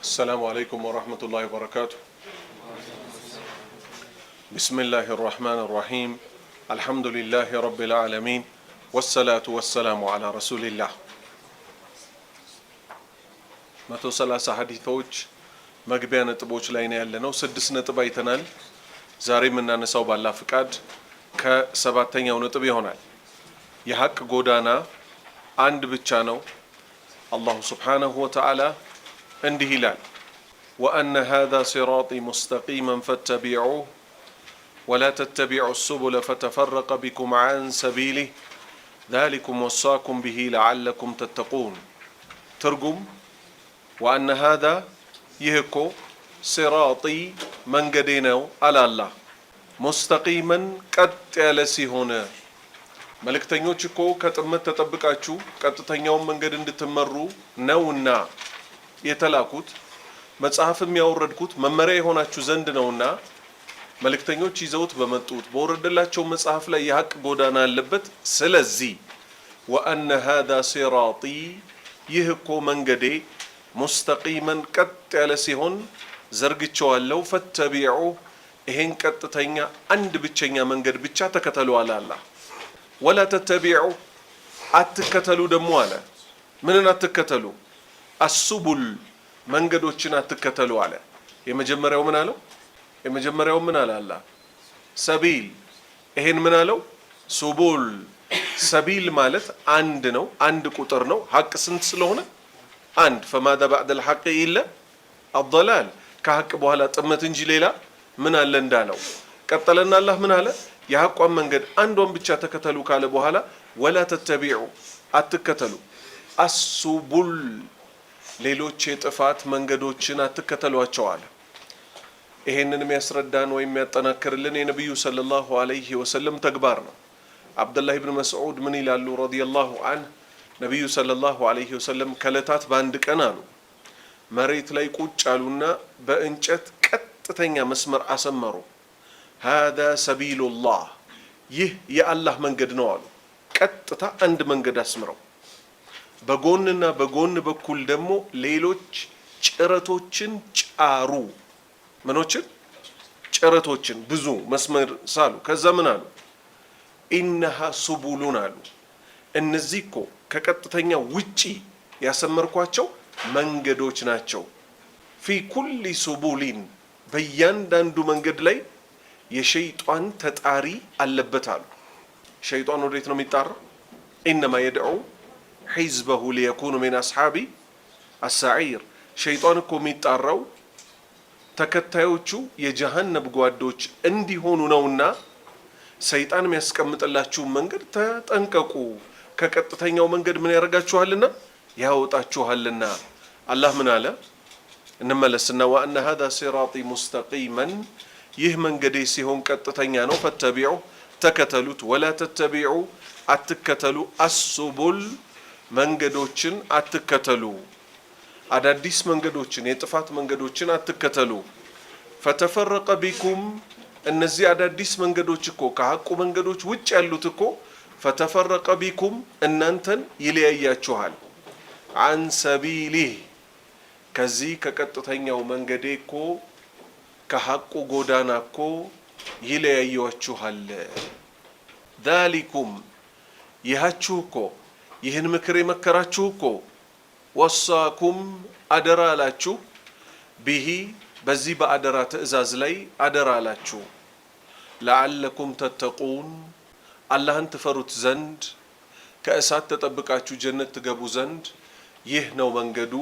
السلام عليكم ورحمة الله وبركاته. بسم الله الرحمن الرحيم. الحمد لله رب العالمين والصلاة والسلام على رسول الله. 130 ሐዲሶች መግቢያ ነጥቦች ላይ ነው ያለነው። 6 ነጥብ አይተናል። ዛሬ የምናነሳው ባላ ፍቃድ ከሰባተኛው ነጥብ ይሆናል። የሐቅ ጎዳና አንድ ብቻ ነው። አላሁ ሱብሓነሁ ወተዓላ እንዲህ ይላል፣ ወአነ ሃዛ ሲራጢ ሙስተቂመን ፈተቢዑሁ ወላ ተተቢዑ ሱቡለ ፈተፈረቀ ቢኩም ዐን ሰቢሊህ ዛሊኩም ወሳኩም ቢሂ ለዐለኩም ተተቁን። ትርጉም ወአነ ሃዛ ይህ እኮ ሲራጢ መንገዴ ነው አለ አላህ። ሙስተቂመን ቀጥ ያለ ሲሆን መልእክተኞች እኮ ከጥመት ተጠብቃችሁ ቀጥተኛውን መንገድ እንድትመሩ ነውና የተላኩት፣ መጽሐፍም ያወረድኩት መመሪያ የሆናችሁ ዘንድ ነውና መልእክተኞች ይዘውት በመጡት በወረደላቸው መጽሐፍ ላይ የሐቅ ጎዳና አለበት። ስለዚህ ወአነ ሃዛ ሲራጢ ይህ እኮ መንገዴ ሙስተቂመን ቀጥ ያለ ሲሆን ዘርግቼዋለሁ፣ ፈተቢዑ ይሄን ቀጥተኛ አንድ ብቸኛ መንገድ ብቻ ተከተሉ አለ አላህ። ወላ ተተቢዑ አትከተሉ ደግሞ አለ። ምንን አትከተሉ? አሱቡል መንገዶችን አትከተሉ አለ። የመጀመሪያው ምን አለው? የመጀመሪያው ምን አለ አላህ? ሰቢል። ይሄን ምን አለው? ሱቡል። ሰቢል ማለት አንድ ነው፣ አንድ ቁጥር ነው። ሐቅ ስንት ስለሆነ አንድ። ፈማዛ ባዕደል ሐቅ ኢላ አضላል። ከሐቅ በኋላ ጥመት እንጂ ሌላ ምን አለ እንዳለው ቀጠለና አላህ ምን አለ? የሐቋን መንገድ አንዷን ብቻ ተከተሉ ካለ በኋላ ወላ ተተቢዑ አትከተሉ አሱቡል ሌሎች የጥፋት መንገዶችን አትከተሏቸው አለ። ይሄንን የሚያስረዳን ወይም የሚያጠናክርልን የነቢዩ ሰለላሁ ዐለይሂ ወሰለም ተግባር ነው። አብዱላህ ብን መስዑድ ምን ይላሉ ረዲየላሁ ዐንሁ? ነቢዩ ሰለላሁ ዐለይሂ ወሰለም ከዕለታት በአንድ ቀን አሉ መሬት ላይ ቁጭ አሉና በእንጨት ቀጥተኛ መስመር አሰመሩ። ሃዛ ሰቢሉላህ ይህ የአላህ መንገድ ነው አሉ። ቀጥታ አንድ መንገድ አስምረው በጎንና በጎን በኩል ደግሞ ሌሎች ጭረቶችን ጫሩ። ምኖችን? ጭረቶችን ብዙ መስመር ሳሉ። ከዛ ምን አሉ? ኢነሃ ሱቡሉን አሉ። እነዚህ እኮ ከቀጥተኛ ውጪ ያሰመርኳቸው መንገዶች ናቸው። ፊ ኩሊ ሱቡሊን በእያንዳንዱ መንገድ ላይ የሸይጣን ተጣሪ አለበት አሉ። ሸይጣን ወዴት ነው የሚጣራው? ኢነማ የድዑ ሒዝበሁ ሊየኩኑ ሚን አስሓቢ አሳዒር። ሸይጣን እኮ የሚጣራው ተከታዮቹ የጀሃነም ጓዶች እንዲሆኑ ነውና ሰይጣን የሚያስቀምጥላችሁን መንገድ ተጠንቀቁ። ከቀጥተኛው መንገድ ምን ያደርጋችኋልና? ያወጣችኋልና። አላህ ምን አለ? እንመለስና ወአነ ሃዛ ሲራጢ ሙስተቂመን ይህ መንገዴ ሲሆን ቀጥተኛ ነው፣ ፈተቢዑ ተከተሉት፣ ወላ ተተቢዑ አትከተሉ አሱቡል መንገዶችን አትከተሉ፣ አዳዲስ መንገዶችን የጥፋት መንገዶችን አትከተሉ። ፈተፈረቀ ቢኩም እነዚህ አዳዲስ መንገዶች እኮ ከሐቁ መንገዶች ውጭ ያሉት እኮ ፈተፈረቀ ቢኩም እናንተን ይለያያችኋል። አን ሰቢሊህ ከዚህ ከቀጥተኛው መንገዴ እኮ ከሐቁ ጎዳና እኮ ይለያያችኋል። ዛሊኩም ይሃችሁ እኮ ይህን ምክር የመከራችሁ እኮ ወሳኩም አደራ አላችሁ፣ ቢሂ በዚህ በአደራ ትእዛዝ ላይ አደራ አላችሁ፣ ለዓለኩም ተተቁን አላህን ትፈሩት ዘንድ ከእሳት ተጠብቃችሁ ጀነት ትገቡ ዘንድ ይህ ነው መንገዱ፣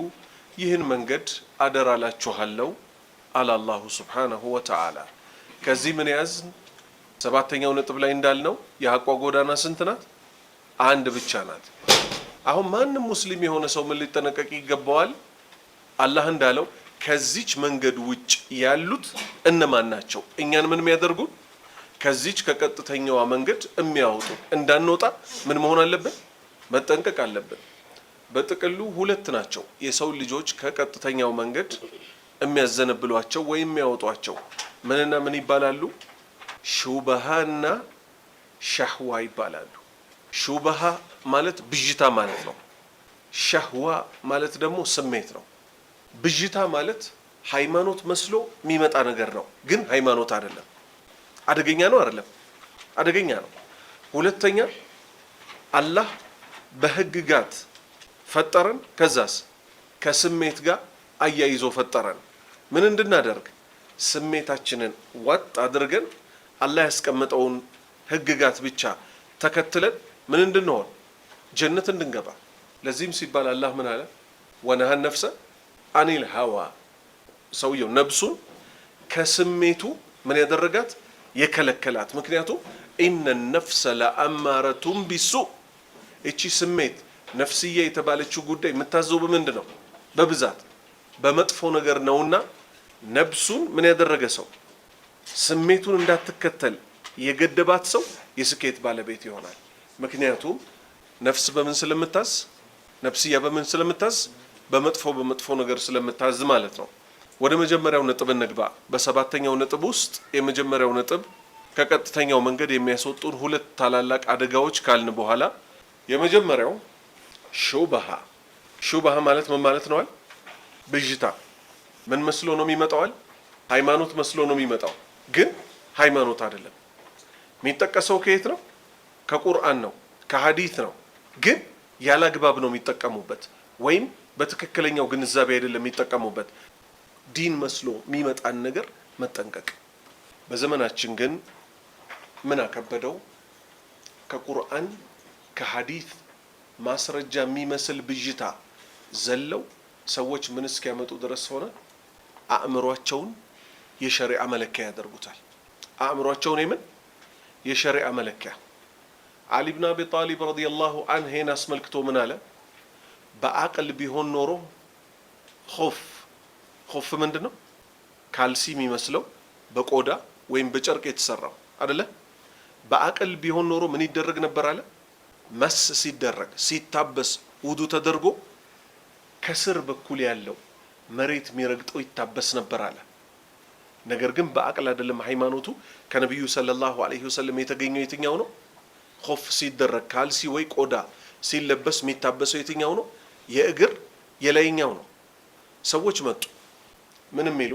ይህን መንገድ አደራ አላችኋለሁ አለ አላሁ ሱብሓነሁ ወተዓላ። ከዚህ ምን ያዝ? ሰባተኛው ነጥብ ላይ እንዳልነው የሐቋ ጎዳና ስንት ናት? አንድ ብቻ ናት። አሁን ማንም ሙስሊም የሆነ ሰው ምን ሊጠነቀቅ ይገባዋል? አላህ እንዳለው ከዚች መንገድ ውጭ ያሉት እነማን ናቸው? እኛን ምን የሚያደርጉን? ከዚች ከቀጥተኛዋ መንገድ የሚያወጡ እንዳንወጣ ምን መሆን አለብን? መጠንቀቅ አለብን። በጥቅሉ ሁለት ናቸው የሰው ልጆች ከቀጥተኛው መንገድ የሚያዘነብሏቸው ወይም የሚያወጧቸው። ምንና ምን ይባላሉ? ሹበሃና ሸህዋ ይባላሉ። ሹበሃ ማለት ብዥታ ማለት ነው። ሸህዋ ማለት ደግሞ ስሜት ነው። ብዥታ ማለት ሃይማኖት መስሎ የሚመጣ ነገር ነው፣ ግን ሃይማኖት አይደለም። አደገኛ ነው አይደለም? አደገኛ ነው። ሁለተኛ አላህ በህግጋት ፈጠረን፣ ከዛስ ከስሜት ጋር አያይዞ ፈጠረን። ምን እንድናደርግ? ስሜታችንን ወጥ አድርገን አላህ ያስቀመጠውን ህግጋት ብቻ ተከትለን ምን እንድንሆን? ጀነት እንድንገባ። ለዚህም ሲባል አላህ ምን አለ? ወነሃ ነፍሰ አኒል ሀዋ። ሰውየው ነብሱን ከስሜቱ ምን ያደረጋት? የከለከላት። ምክንያቱም ኢነ ነፍሰ ለአማረቱም ቢሱ። እቺ ስሜት ነፍስያ የተባለችው ጉዳይ የምታዘው በምንድን ነው? በብዛት በመጥፎ ነገር ነውና ነብሱን ምን ያደረገ ሰው ስሜቱን እንዳትከተል የገደባት ሰው የስኬት ባለቤት ይሆናል። ምክንያቱም ነፍስ በምን ስለምታዝ? ነፍስያ በምን ስለምታዝ? በመጥፎ ነገር ስለምታዝ ማለት ነው። ወደ መጀመሪያው ነጥብ እንግባ። በሰባተኛው ነጥብ ውስጥ የመጀመሪያው ነጥብ ከቀጥተኛው መንገድ የሚያስወጡን ሁለት ታላላቅ አደጋዎች ካልን በኋላ የመጀመሪያው ሹብሃ። ሹብሃ ማለት ምን ማለት ነው? ብዥታ። ምን መስሎ ነው የሚመጣው? ሃይማኖት መስሎ ነው የሚመጣው፣ ግን ሃይማኖት አይደለም። የሚጠቀሰው ከየት ነው? ከቁርአን ነው፣ ከሐዲት ነው። ግን ያለ አግባብ ነው የሚጠቀሙበት፣ ወይም በትክክለኛው ግንዛቤ አይደለም የሚጠቀሙበት። ዲን መስሎ የሚመጣን ነገር መጠንቀቅ። በዘመናችን ግን ምን አከበደው? ከቁርአን ከሐዲት ማስረጃ የሚመስል ብዥታ ዘለው ሰዎች ምን እስኪያመጡ ድረስ ሆነ? አእምሯቸውን የሸሪዓ መለኪያ ያደርጉታል። አእምሯቸውን የምን የሸሪዓ መለኪያ። አሊ ብን አቢ ጣሊብ ረዲየላሁ ዐንሁ አስመልክቶ ምን አለ? በአቅል ቢሆን ኖሮ ኹፍ ምንድን ነው? ካልሲ የሚመስለው በቆዳ ወይም በጨርቅ የተሰራው አይደለ? በአቅል ቢሆን ኖሮ ምን ይደረግ ነበር አለ? መስ ሲደረግ ሲታበስ ውዱ ተደርጎ ከስር በኩል ያለው መሬት የሚረግጠው ይታበስ ነበር አለ። ነገር ግን በአቅል አይደለም ሃይማኖቱ። ከነቢዩ ሰለላሁ ዐለይሂ ወሰለም የተገኘው የትኛው ነው? ኹፍ ሲደረግ ካልሲ ወይ ቆዳ ሲለበስ የሚታበሰው የትኛው ነው? የእግር የላይኛው ነው። ሰዎች መጡ ምንም ይሉ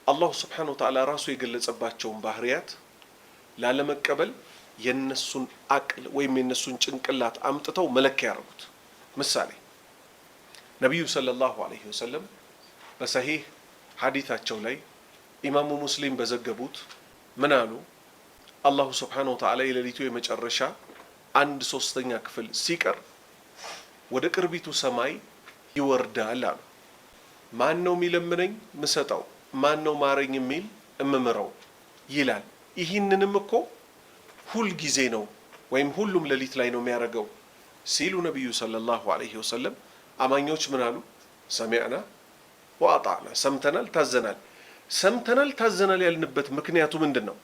አላሁ ስብሓነሁ ወተዓላ ራሱ የገለጸባቸውን ባህሪያት ላለመቀበል የነሱን አቅል ወይም የነሱን ጭንቅላት አምጥተው መለኪያ ያደርጉት። ምሳሌ ነቢዩ ሰለላሁ ዐለይሂ ወሰለም በሰሂህ ሐዲታቸው ላይ ኢማሙ ሙስሊም በዘገቡት ምን አሉ? አላሁ ስብሓነሁ ወተዓላ የሌሊቱ የመጨረሻ 1/3 ክፍል ሲቀር ወደ ቅርቢቱ ሰማይ ይወርዳል አሉ። ማን ነው የሚለምነኝ ምሰጠው? ማን ነው ማረኝ የሚል እምምረው ይላል። ይህንንም እኮ ሁል ጊዜ ነው ወይም ሁሉም ሌሊት ላይ ነው የሚያደርገው ሲሉ ነቢዩ ሰለላሁ ዐለይሂ ወሰለም አማኞች ምን አሉ? ሰሚዕና ወአጣዕና፣ ሰምተናል ታዘናል። ሰምተናል ታዘናል ያልንበት ምክንያቱ ምንድን ነው?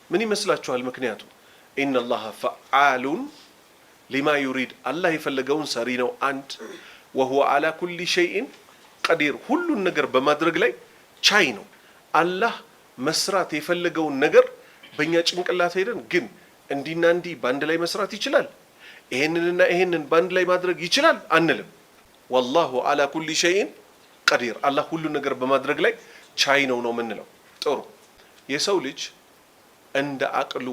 ምን ይመስላችኋል ምክንያቱ? ኢነላሃ ፈዓሉን ሊማ ዩሪድ፣ አላህ የፈለገውን ሰሪ ነው። አንድ ወሁወ አላ ኩሊ ሸይኢን ቀዲር፣ ሁሉን ነገር በማድረግ ላይ ቻይ ነው። አላህ መስራት የፈለገውን ነገር በእኛ ጭንቅላት ሄደን ግን እንዲና እንዲህ በአንድ ላይ መስራት ይችላል፣ ይሄንንና ይሄንን በአንድ ላይ ማድረግ ይችላል አንልም። ወላሁ አላ ኩሊ ሸይኢን ቀዲር፣ አላህ ሁሉን ነገር በማድረግ ላይ ቻይ ነው ነው የምንለው። ጥሩ፣ የሰው ልጅ እንደ አቅሉ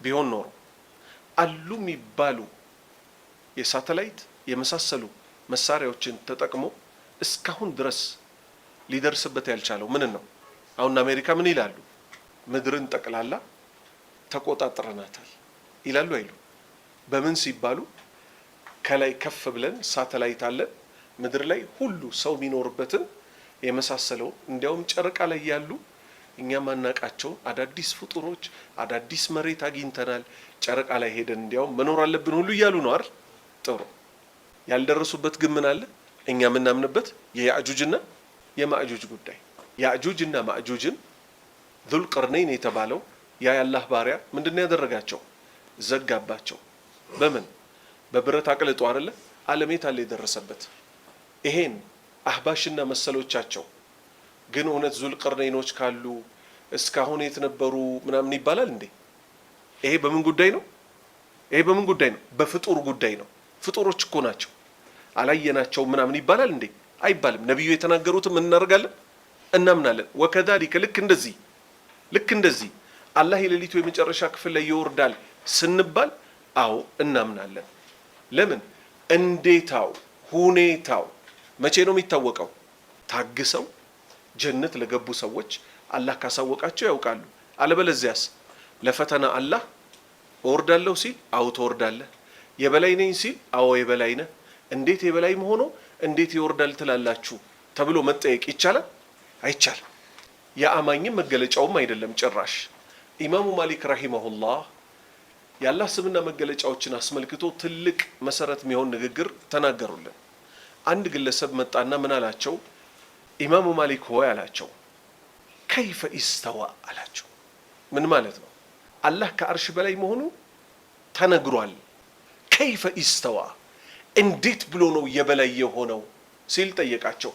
ቢሆን ኖሮ አሉ የሚባሉ የሳተላይት የመሳሰሉ መሳሪያዎችን ተጠቅሞ እስካሁን ድረስ ሊደርስበት ያልቻለው ምን ነው? አሁን አሜሪካ ምን ይላሉ? ምድርን ጠቅላላ ተቆጣጥረናታል ይላሉ አይሉ? በምን ሲባሉ ከላይ ከፍ ብለን ሳተላይት አለን ምድር ላይ ሁሉ ሰው የሚኖርበትን የመሳሰለው፣ እንዲያውም ጨረቃ ላይ ያሉ እኛ ማናቃቸው አዳዲስ ፍጡሮች አዳዲስ መሬት አግኝተናል፣ ጨረቃ ላይ ሄደን እንዲያውም መኖር አለብን ሁሉ እያሉ ነው አይደል? ጥሩ፣ ያልደረሱበት ግን ምን አለ? እኛ የምናምንበት የያእጁጅና የማእጁጅ ጉዳይ። ያእጁጅና ማእጁጅን ዙልቀርነይን የተባለው ያ የአላህ ባሪያ ምንድነው ያደረጋቸው? ዘጋባቸው። በምን? በብረት አቅልጦ አይደለ? ዓለም የት አለ የደረሰበት? ይሄን አህባሽና መሰሎቻቸው ግን እውነት ዙልቀርነይኖች ካሉ እስካሁን የት ነበሩ ምናምን ይባላል እንዴ? ይሄ በምን ጉዳይ ነው? ይሄ በምን ጉዳይ ነው? በፍጡር ጉዳይ ነው። ፍጡሮች እኮ ናቸው፣ አላየናቸው ምናምን ይባላል እንዴ? አይባልም። ነብዩ የተናገሩትም እናደርጋለን እናምናለን። ወከዛሊከ ልክ እንደዚህ አላህ የሌሊቱ የመጨረሻ ክፍል ላይ ይወርዳል ስንባል አዎ እናምናለን። ለምን? እንዴታው ሁኔታው መቼ ነው የሚታወቀው? ታግሰው ጀነት ለገቡ ሰዎች አላህ ካሳወቃቸው ያውቃሉ። አለበለዚያስ ለፈተና አላህ እወርዳለሁ ሲል አዎ ትወርዳለህ፣ የበላይ ነኝ ሲል አዎ የበላይ ነህ፣ እንዴት የበላይ ሆኖ እንዴት ይወርዳል ትላላችሁ ተብሎ መጠየቅ ይቻላል? አይቻልም። የአማኝም መገለጫውም አይደለም ጭራሽ። ኢማሙ ማሊክ ረሂመሁላህ የአላህ ስምና መገለጫዎችን አስመልክቶ ትልቅ መሰረት የሚሆን ንግግር ተናገሩልን። አንድ ግለሰብ መጣና ምን አላቸው? ኢማሙ ማሊክ ሆይ አላቸው፣ ከይፈ ኢስተዋ አላቸው። ምን ማለት ነው? አላህ ከአርሽ በላይ መሆኑ ተነግሯል። ከይፈ ኢስተዋ እንዴት ብሎ ነው የበላይ የሆነው ሲል ጠየቃቸው።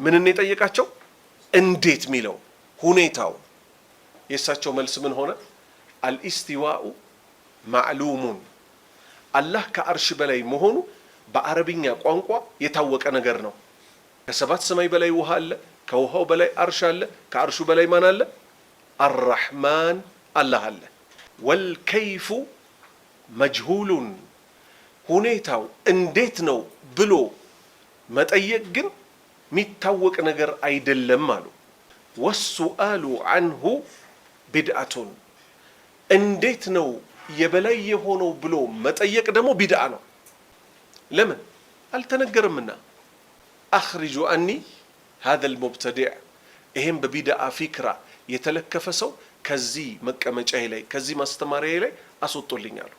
ምንን የጠየቃቸው? እንዴት ሚለው ሁኔታው። የእሳቸው መልስ ምን ሆነ? አልኢስቲዋኡ ማዕሉሙን፣ አላህ ከአርሽ በላይ መሆኑ በአረብኛ ቋንቋ የታወቀ ነገር ነው። ከሰባት ሰማይ በላይ ውሃ አለ፣ ከውሃው በላይ አርሽ አለ፣ ከአርሹ በላይ ማን አለ? አርራሕማን አላህ አለ። ወልከይፉ መጅሁሉን፣ ሁኔታው እንዴት ነው ብሎ መጠየቅ ግን የሚታወቅ ነገር አይደለም አሉ። ወሱአሉ አንሁ ቢድዓቱን፣ እንዴት ነው የበላይ የሆነው ብሎ መጠየቅ ደግሞ ቢድዓ ነው። ለምን? አልተነገርምና። አኽሪጁ አኒ ሃዘል ሙብተዲዕ፣ ይሄም በቢድዓ ፊክራ የተለከፈ ሰው ከዚህ መቀመጫዬ ላይ ከዚህ ማስተማሪያ ላይ አስወጡልኛሉ።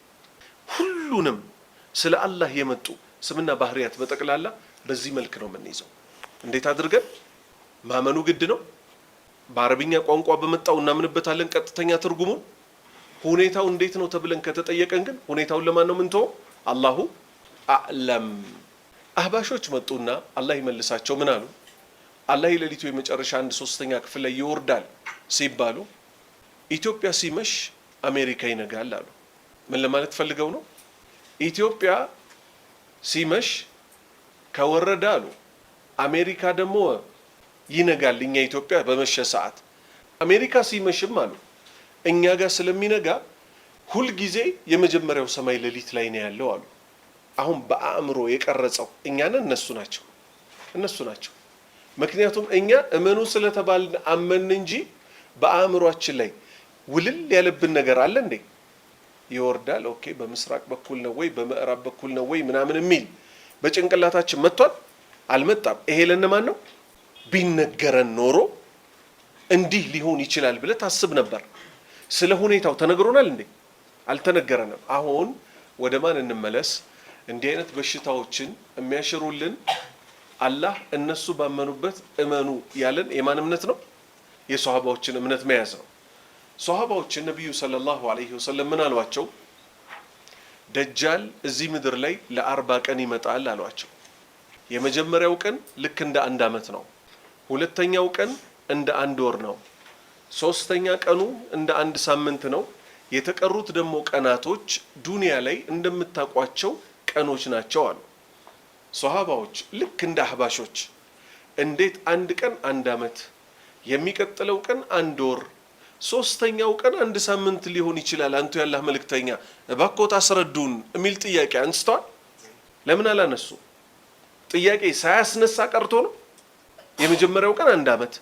ሁሉንም ስለ አላህ የመጡ ስምና ባህሪያት በጠቅላላ በዚህ መልክ ነው የምንይዘው። እንዴት አድርገን ማመኑ ግድ ነው። በአረብኛ ቋንቋ በመጣው እናምንበታለን ቀጥተኛ ትርጉሙን። ሁኔታው እንዴት ነው ተብለን ከተጠየቀን ግን ሁኔታውን ለማን ነው ምንተው? አላሁ አዕለም። አህባሾች መጡና አላህ ይመልሳቸው ምን አሉ? አላህ የሌሊቱ የመጨረሻ 1/3 ክፍል ላይ ይወርዳል ሲባሉ ኢትዮጵያ ሲመሽ አሜሪካ ይነጋል አሉ። ምን ለማለት ፈልገው ነው? ኢትዮጵያ ሲመሽ ከወረደ አሉ አሜሪካ ደግሞ ይነጋል። እኛ ኢትዮጵያ በመሸ ሰዓት አሜሪካ ሲመሽም አሉ እኛ ጋር ስለሚነጋ ሁልጊዜ የመጀመሪያው ሰማይ ሌሊት ላይ ነው ያለው አሉ። አሁን በአእምሮ የቀረጸው እኛንን እነሱ ናቸው። ምክንያቱም እኛ እመኑ ስለተባልን አመን እንጂ በአእምሮአችን ላይ ውልል ያለብን ነገር አለ እንዴ? ይወርዳል፣ ኦኬ፣ በምስራቅ በኩል ነው ወይ በምዕራብ በኩል ነው ወይ ምናምን የሚል በጭንቅላታችን መጥቷል? አልመጣም። ይሄ ለነማን ነው? ቢነገረን ኖሮ እንዲህ ሊሆን ይችላል ብለህ ታስብ ነበር። ስለ ሁኔታው ተነግሮናል እንዴ? አልተነገረንም። አሁን ወደ ማን እንመለስ? እንዲህ አይነት በሽታዎችን የሚያሽሩልን አላህ እነሱ ባመኑበት እመኑ ያለን የማን እምነት ነው? የሷሃባዎችን እምነት መያዝ ነው። ሷሃባዎችን ነብዩ ሰለላሁ ዐለይሂ ወሰለም ምን አሏቸው? ደጃል እዚህ ምድር ላይ ለ40 ቀን ይመጣል አሏቸው። የመጀመሪያው ቀን ልክ እንደ 1 ዓመት ነው። ሁለተኛው ቀን እንደ 1 ወር ነው። ሶስተኛ ቀኑ እንደ 1 ሳምንት ነው። የተቀሩት ደግሞ ቀናቶች ዱንያ ላይ እንደምታቋቸው ቀኖች ናቸው አሉ። ሷሃባዎች ልክ እንደ አህባሾች እንዴት አንድ ቀን 1 ዓመት፣ የሚቀጥለው ቀን 1 ወር፣ ሶስተኛው ቀን 1 ሳምንት ሊሆን ይችላል? አንቱ ያላህ መልእክተኛ እባክዎት አስረዱን የሚል ጥያቄ አንስተዋል። ለምን አላነሱ? ጥያቄ ሳያስነሳ ቀርቶ ነው? የመጀመሪያው ቀን 1 ዓመት፣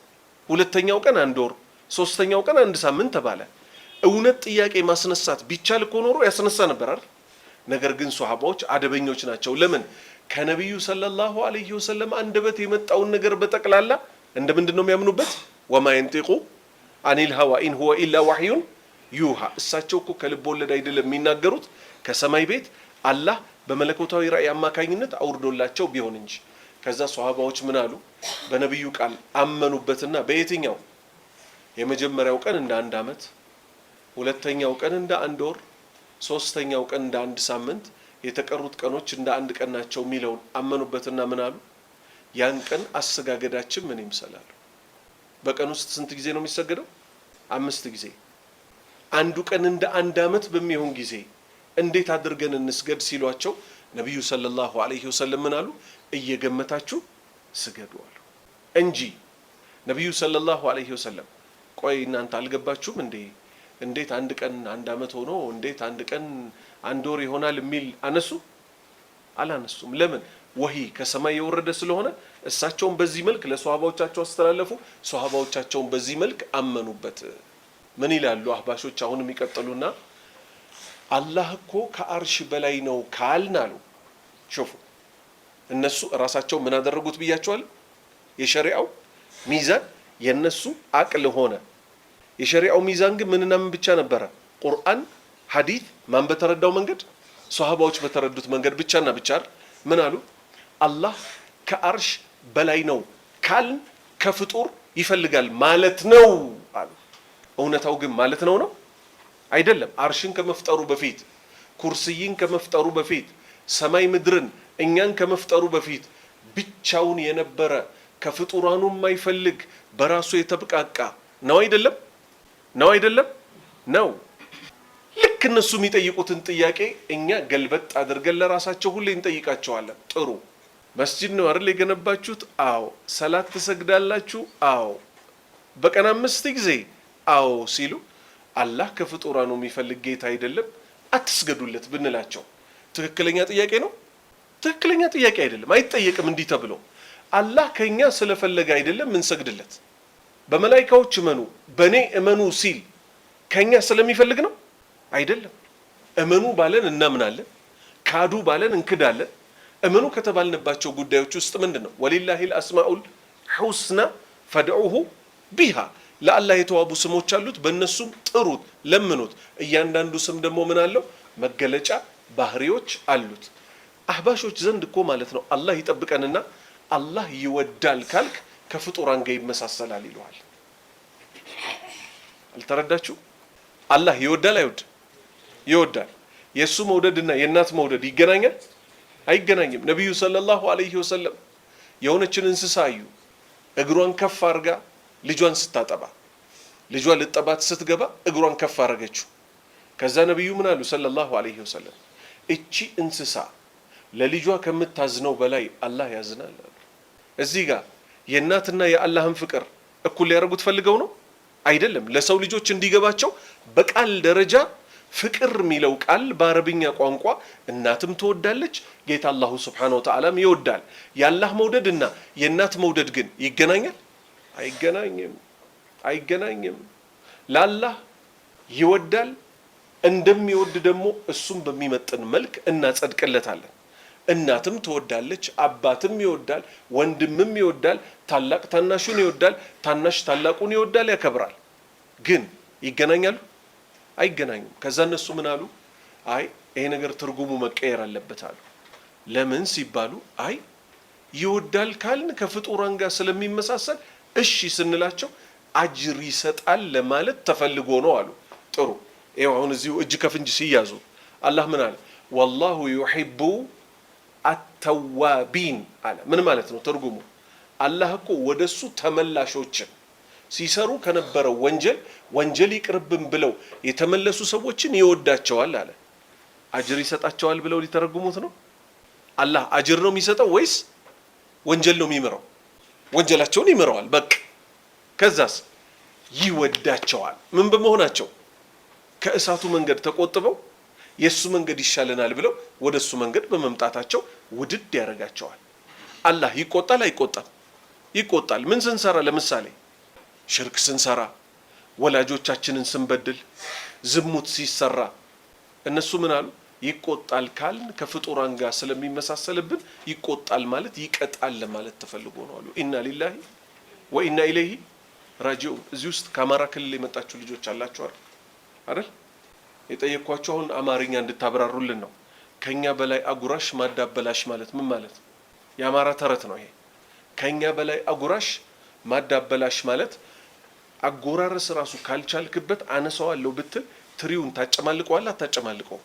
ሁለተኛው ቀን 1 ወር፣ ሶስተኛው ቀን 1 ሳምንት ተባለ። እውነት ጥያቄ ማስነሳት ቢቻል እኮ ኖሮ ያስነሳ ነበር አይደል? ነገር ግን ሷሃባዎች አደበኞች ናቸው። ለምን? ከነብዩ ሰለላሁ ዐለይሂ ወሰለም አንደበት የመጣውን ነገር በጠቅላላ እንደ ምንድን ነው የሚያምኑበት? ወማ ينطق عن الهوى إن هو إلا وحي يوحى። እሳቸው እኮ ከልብ ወለድ አይደለም የሚናገሩት፣ ከሰማይ ቤት አላህ በመለኮታዊ ራእይ አማካኝነት አውርዶላቸው ቢሆን እንጂ። ከዛ ሷሃባዎች ምን አሉ? በነብዩ ቃል አመኑበትና በየትኛው? የመጀመሪያው ቀን እንደ 1 ዓመት፣ ሁለተኛው ቀን እንደ 1 ወር፣ ሶስተኛው ቀን እንደ 1 ሳምንት፣ የተቀሩት ቀኖች እንደ 1 ቀን ናቸው የሚለውን አመኑበትና ምን አሉ? ያን ቀን አሰጋገዳችን ምን ይመስላል? በቀን ውስጥ ስንት ጊዜ ነው የሚሰገደው? 5 ጊዜ። አንዱ ቀን እንደ 1 ዓመት በሚሆን ጊዜ እንዴት አድርገን እንስገድ ሲሏቸው ነብዩ ሰለላሁ ዐለይሂ ወሰለም ምን አሉ? እየገመታችሁ ስገዱ አሉ እንጂ ነቢዩ ሰለላሁ ዐለይሂ ወሰለም ቆይ እናንተ አልገባችሁም እንዴ? እንዴት አንድ ቀን አንድ አመት ሆኖ እንዴት አንድ ቀን አንድ ወር ይሆናል የሚል አነሱ? አላነሱም። ለምን? ወሂ ከሰማይ የወረደ ስለሆነ እሳቸውን በዚህ መልክ ለሷሃባዎቻቸው አስተላለፉ። ሷሃባዎቻቸውን በዚህ መልክ አመኑበት። ምን ይላሉ አህባሾች? አሁንም ይቀጥሉና አላህ እኮ ከአርሽ በላይ ነው ካልን አሉ። ሹፉ እነሱ ራሳቸው ምን አደረጉት ብያቸዋል? የሸሪዓው ሚዛን የነሱ አቅል ሆነ። የሸሪዓው ሚዛን ግን ምንና ምን ብቻ ነበረ? ቁርአን፣ ሐዲስ። ማን በተረዳው መንገድ? ሷሃባዎች በተረዱት መንገድ ብቻና ብቻ። ምን አሉ? አላህ ከአርሽ በላይ ነው ካልን ከፍጡር ይፈልጋል ማለት ነው አሉ። እውነታው ግን ማለት ነው አይደለም። አርሽን ከመፍጠሩ በፊት፣ ኩርሲይን ከመፍጠሩ በፊት፣ ሰማይ ምድርን እኛን ከመፍጠሩ በፊት ብቻውን የነበረ ከፍጡራኑ የማይፈልግ በራሱ የተብቃቃ ነው አይደለም? ነው አይደለም? ነው። ልክ እነሱ የሚጠይቁትን ጥያቄ እኛ ገልበጥ አድርገን ለራሳቸው ሁሌ እንጠይቃቸዋለን። ጥሩ መስጂድ ነው አይደል የገነባችሁት? አዎ። ሰላት ትሰግዳላችሁ? አዎ። በቀን 5 ጊዜ? አዎ ሲሉ አላህ ከፍጡራኑ የሚፈልግ ጌታ አይደለም አትስገዱለት ብንላቸው ትክክለኛ ጥያቄ ነው? ትክክለኛ ጥያቄ አይደለም። አይጠየቅም እንዲህ ተብሎ። አላህ ከኛ ስለፈለገ አይደለም ምን ሰግድለት። በመላእክቶች እመኑ በኔ እመኑ ሲል ከኛ ስለሚፈልግ ነው? አይደለም። እመኑ ባለን እናምናለን፣ ካዱ ባለን እንክዳለን። እመኑ ከተባልንባቸው ጉዳዮች ውስጥ ምንድነው? ወሊላሂል አስማኡል ሑስና ፈድዑሁ ቢሃ፣ ለአላህ የተዋቡ ስሞች አሉት፣ በእነሱም ጥሩት፣ ለምኑት። እያንዳንዱ ስም ደግሞ ምን አለው? መገለጫ ባህሪዎች አሉት። አህባሾች ዘንድ እኮ ማለት ነው አላህ ይጠብቀንና አላህ ይወዳል ካልክ ከፍጡራን ጋር ይመሳሰላል ይለዋል። አልተረዳችሁ? አላህ ይወዳል አይወድ? ይወዳል። የሱ መውደድና የእናት መውደድ ይገናኛል? አይገናኝም። ነብዩ ሰለላሁ ዐለይሂ ወሰለም የሆነችን እንስሳ አዩ። እግሯን ከፍ አድርጋ ልጇን ስታጠባ፣ ልጇ ልጠባት ስትገባ እግሯን ከፍ አደረገችው። ከዛ ነብዩ ምን አሉ ሰለላሁ ዐለይሂ ወሰለም? እቺ እንስሳ ለልጇ ከምታዝነው በላይ አላህ ያዝናል አሉ። እዚህ ጋር የእናትና የአላህን ፍቅር እኩል ሊያደርጉት ፈልገው ነው? አይደለም። ለሰው ልጆች እንዲገባቸው በቃል ደረጃ ፍቅር የሚለው ቃል በአረብኛ ቋንቋ እናትም ትወዳለች፣ ጌታ አላሁ ሱብሓነሁ ወተዓላም ይወዳል። የአላህ መውደድና የእናት መውደድ ግን ይገናኛል? አይገናኝም። አይገናኝም። ለአላህ ይወዳል፣ እንደሚወድ ደግሞ እሱም በሚመጥን መልክ እናጸድቅለታለን። እናትም ትወዳለች፣ አባትም ይወዳል፣ ወንድምም ይወዳል፣ ታላቅ ታናሹን ይወዳል፣ ታናሽ ታላቁን ይወዳል፣ ያከብራል። ግን ይገናኛሉ? አይገናኙም። ከዛ እነሱ ምን አሉ? አይ ይሄ ነገር ትርጉሙ መቀየር አለበት አሉ። ለምን ሲባሉ አይ ይወዳል ካልን ከፍጡራን ጋር ስለሚመሳሰል እሺ ስንላቸው አጅር ይሰጣል ለማለት ተፈልጎ ነው አሉ። ጥሩ ይሄው አሁን እዚሁ እጅ ከፍንጅ ሲያዙ አላህ ምን አለ? ወላሁ ዩሂቡ አተዋቢን አለ። ምን ማለት ነው ትርጉሙ? አላህ እኮ ወደሱ ተመላሾችን ሲሰሩ ከነበረው ወንጀል ይቅርብን ብለው የተመለሱ ሰዎችን ይወዳቸዋል አለ። አጅር ይሰጣቸዋል ብለው ሊተረጉሙት ነው? አላህ አጅር ነው የሚሰጠው ወይስ ወንጀል ነው የሚምረው? ወንጀላቸውን ይምረዋል በቃ። ከዛስ ይወዳቸዋል። ምን በመሆናቸው? ከእሳቱ መንገድ ተቆጥበው የሱ መንገድ ይሻለናል ብለው ወደሱ መንገድ በመምጣታቸው ውድድ ያደርጋቸዋል። አላህ ይቆጣል አይቆጣም? ይቆጣል። ምን ስንሰራ? ለምሳሌ ሽርክ ስንሰራ፣ ወላጆቻችንን ስንበድል፣ ዝሙት ሲሰራ እነሱ ምን አሉ? ይቆጣል ካልን ከፍጡራን ጋር ስለሚመሳሰልብን ይቆጣል ማለት ይቀጣል ለማለት ተፈልጎ ነው አሉ። ኢና ሊላሂ ወኢና ኢለይሂ ራጂዑን። እዚህ ውስጥ ከአማራ ክልል የመጣችሁ ልጆች አላችሁ አይደል? የጠየኳችሁ አሁን አማርኛ እንድታብራሩልን ነው። ከኛ በላይ አጉራሽ ማዳበላሽ ማለት ምን ማለት ነው? የአማራ ተረት ነው ይሄ። ከኛ በላይ አጉራሽ ማዳበላሽ ማለት አጎራረስ ራሱ ካልቻልክበት አነሳዋለሁ ብትል ትሪውን ታጨማልቀዋለህ አታጨማልቀው?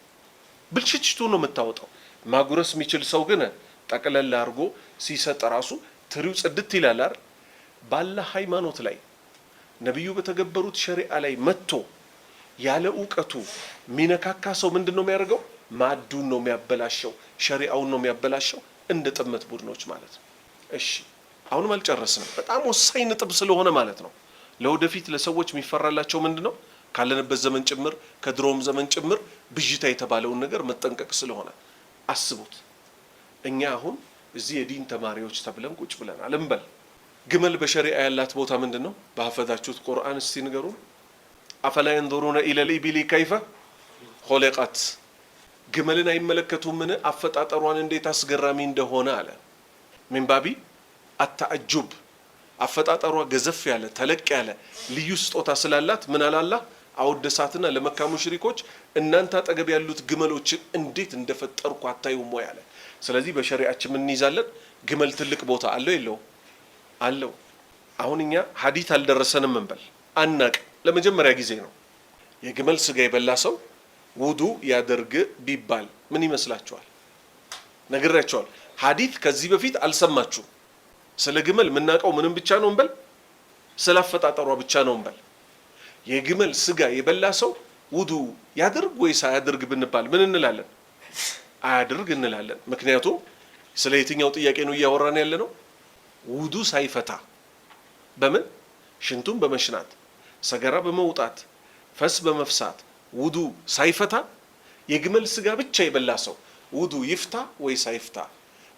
ብልሽችቱ ነው የምታወጣው። ማጉረስ የሚችል ሰው ግን ጠቅለል አድርጎ ሲሰጥ ራሱ ትሪው ጽድት ይላል አይደል? ባለ ሃይማኖት ላይ ነብዩ በተገበሩት ሸሪዓ ላይ መጥቶ ያለ ዕውቀቱ ሚነካካ ሰው ምንድነው የሚያደርገው? ማዱን ነው የሚያበላሸው፣ ሸሪዓውን ነው የሚያበላሸው። እንደ ጥመት ቡድኖች ማለት ነው። እሺ አሁንም አልጨረስንም። በጣም ወሳኝ ነጥብ ስለሆነ ማለት ነው። ለወደፊት ለሰዎች የሚፈራላቸው ምንድነው? ካለንበት ዘመን ጭምር ከድሮም ዘመን ጭምር ብዥታ የተባለውን ነገር መጠንቀቅ ስለሆነ አስቡት። እኛ አሁን እዚህ የዲን ተማሪዎች ተብለን ቁጭ ብለናል እንበል። ግመል በሸሪዓ ያላት ቦታ ምንድነው? ባፈዛችሁት ቁርአን እስቲ ንገሩን። አፈላ ينظرون الى الابل كيف خلقت ግመልን አይመለከቱምን አፈጣጠሯን እንዴት አስገራሚ እንደሆነ አለ። ሚንባቢ አተአጁብ አፈጣጠሯ ገዘፍ ያለ ተለቅ ያለ ልዩ ስጦታ ስላላት ምን አላላ አወደሳትና ለመካ ሙሽሪኮች እናንተ አጠገብ ያሉት ግመሎችን እንዴት እንደፈጠርኩ አታዩም ወይ አለ። ስለዚህ በሸሪዓችን ምን እንይዛለን? ግመል ትልቅ ቦታ አለው የለው? አለው። አሁን እኛ ሐዲስ አልደረሰንም እንበል አናቅ ለመጀመሪያ ጊዜ ነው። የግመል ስጋ የበላ ሰው ውዱ ያደርግ ቢባል ምን ይመስላችኋል? ነግሬያችኋል። ሐዲስ ከዚህ በፊት አልሰማችሁም። ስለ ግመል የምናውቀው ምንም ብቻ ነው እንበል? ስለ አፈጣጠሯ ብቻ ነው እንበል። የግመል ስጋ የበላ ሰው ውዱ ያደርግ ወይስ አያደርግ ብንባል ምን እንላለን? አያደርግ እንላለን። ምክንያቱም ስለ የትኛው ጥያቄ ነው እያወራን ያለ ነው? ውዱ ሳይፈታ በምን ሽንቱን በመሽናት ሰገራ በመውጣት ፈስ በመፍሳት ውዱ ሳይፈታ የግመል ስጋ ብቻ የበላ ሰው ውዱ ይፍታ ወይስ አይፍታ፣